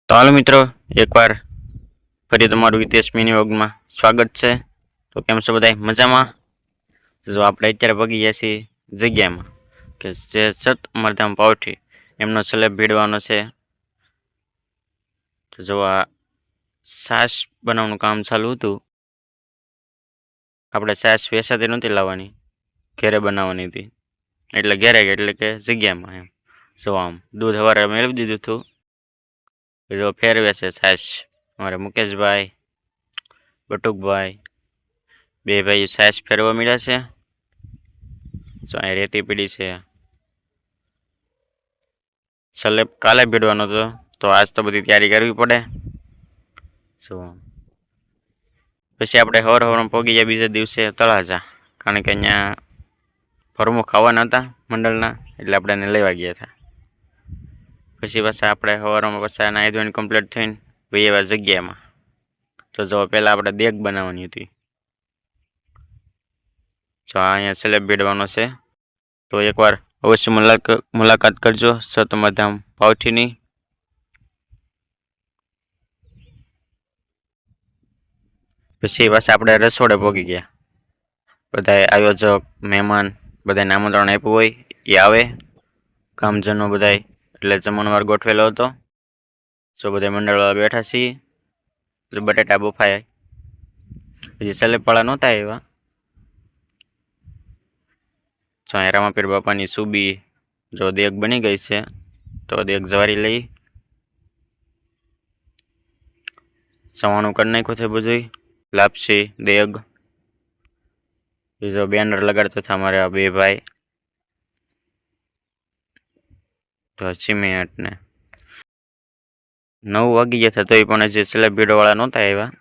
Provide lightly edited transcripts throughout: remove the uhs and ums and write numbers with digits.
તો હાલો મિત્રો, એકવાર ફરી તમારું હિતેશ મિની વ્લોગમાં સ્વાગત છે। તો કેમ છો બધા મજામાં? જો આપણે અત્યારે પગી ગયા છીએ જગ્યામાં કે જે સત અમરધામ પાવઠી એમનો સ્લેબ ભીડવાનો છે। તો જો આ છાશ બનાવવાનું કામ ચાલુ હતું। આપણે છાશ વેચાતી નહોતી લાવવાની, ઘેરે બનાવવાની હતી, એટલે ઘેરે એટલે કે જગ્યામાં એમ। જો આમ દૂધ સવારે મેળવી દીધું હતું। જો ફેરવે છે છાશ અમારે મુકેશભાઈ, બટુકભાઈ બે ભાઈ છાશ ફેરવા મળ્યા છે। જો અહીં રેતી પડી છે, સ્લેબ કાલે ભીડવાનો હતો, તો આજ તો બધી તૈયારી કરવી પડે। જો પછી આપણે સવારમાં પહોંચી ગયા બીજા દિવસે તળાજા, કારણ કે અહીંયા ફરમું ખાવાના હતા મંડળના, એટલે આપણે એને લેવા ગયા હતા। પછી પાછા આપણે સવારમાં પાછા નાહી ધોઈને કમ્પ્લીટ થઈને ભાઈ એવા જગ્યામાં। તો જો પહેલાં આપણે દેગ બનાવવાની હતી। જો અહીંયા સ્લેબ ભીડવાનો છે, તો એકવાર અવશ્ય મુલાકાત કરજો સત અમરધામ પાવઠીની। પછી પાછા આપણે રસોડે પહોંચી ગયા। બધા આયોજક મહેમાન બધાને આમંત્રણ આપ્યું હોય એ આવે, ગામજનો બધાય, એટલે જમણવાર ગોઠવેલો હતો। સો બધા મંડળવાળા બેઠા છીએ। બટેટા બફાય, પછી સલેપાળા નહોતા આવ્યા। જો રામાપીર બાપાની સુબી જો દેગ બની ગઈ છે, તો દેગ જવારી લઈ સવાણું કરી નાખ્યું છે બધું, લાપસી દેગ। બીજો બેનર લગાડતા હતા અમારા બે ભાઈ, તો સિમેન્ટ ને 9 વાગી ગયા હતા, તોય પણ જે સ્લેબ ભીડવાળા નહોતા આવ્યા।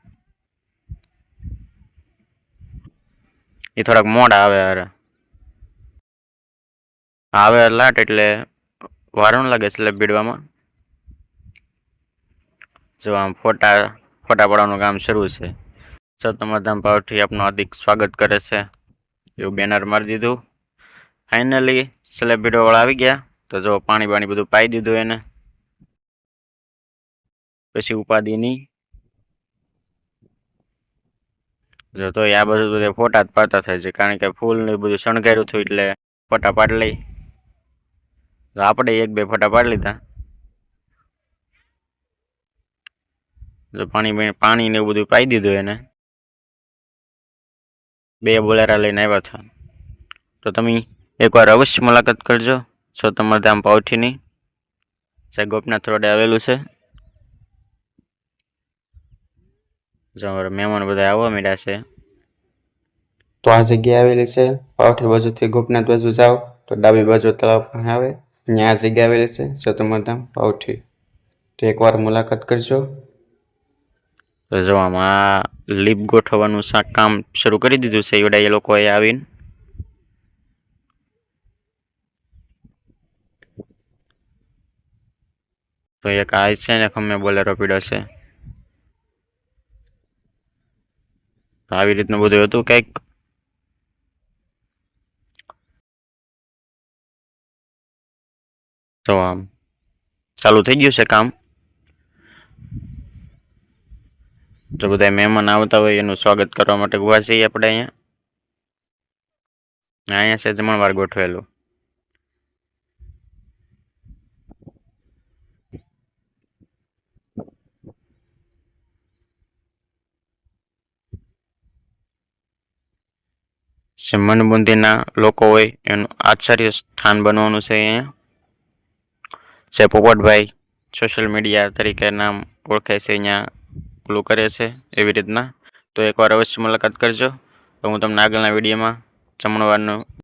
એ થોડાક મોડા આવે લાટ, એટલે વાર ન લાગે સ્લેબ ભીડવામાં। જો આમ ફોટા પાડવાનું કામ શરૂ છે। સત અમરધામ પાવઠી આપનું હાર્દિક સ્વાગત કરે છે એવું બેનર મારી દીધું। ફાઇનલી સ્લેબ ભીડવાળા આવી ગયા, તો જો પાણી બધું પાઈ દીધું એને। પછી ઉપાધિની જો તો આ બધું ફોટા જ પાડતા થાય છે, કારણ કે ફૂલ ને બધું શણગાર્યું હતું, એટલે ફોટા પાડી લઈ। તો આપણે 1-2 ફોટા પાડી લીધા। જો પાણી ને એવું બધું પાઈ દીધું એને। 2 બોલેરા લઈને આવ્યા હતા। તો તમે એકવાર અવશ્ય મુલાકાત કરજો સત અમરધામ પાવઠીની, જે ગોપનાથ રોડે આવેલું છે। જો અમારા મહેમાન બધા આવવા માંડ્યા છે। તો આ જગ્યા આવેલી છે પાવઠી બાજુથી ગોપનાથ બાજુ જાઓ તો ડાબી બાજુ તળાવ પાસે આવે, ત્યાં આ જગ્યા આવેલી છે સત અમરધામ પાવઠી। તો એકવાર મુલાકાત કરજો। તો જો આમાં લીપ ગોઠવવાનું કામ શરૂ કરી દીધું છે એ લોકોએ આવીને। તો એક આ છે ને ખમે બોલેરો પીડ્યો છે, આવી રીતનું બધું હતું કંઈક। તો આમ ચાલુ થઈ ગયું છે કામ। તો બધા મહેમાન આવતા હોય એનું સ્વાગત કરવા માટે ઉભા છીએ આપણે અહીંયા છે જમણવાર ગોઠવેલું। મનબુંધીના લોકો હોય એનું આચાર્ય સ્થાન બનવાનું છે અહીંયા। જે પોપટભાઈ સોશિયલ મીડિયા તરીકે નામ ઓળખાય છે, અહીંયા ઓલું કરે છે એવી રીતના। તો એકવાર અવશ્ય મુલાકાત કરજો। તો હું તમને આગળના વિડીયોમાં જમણવારનું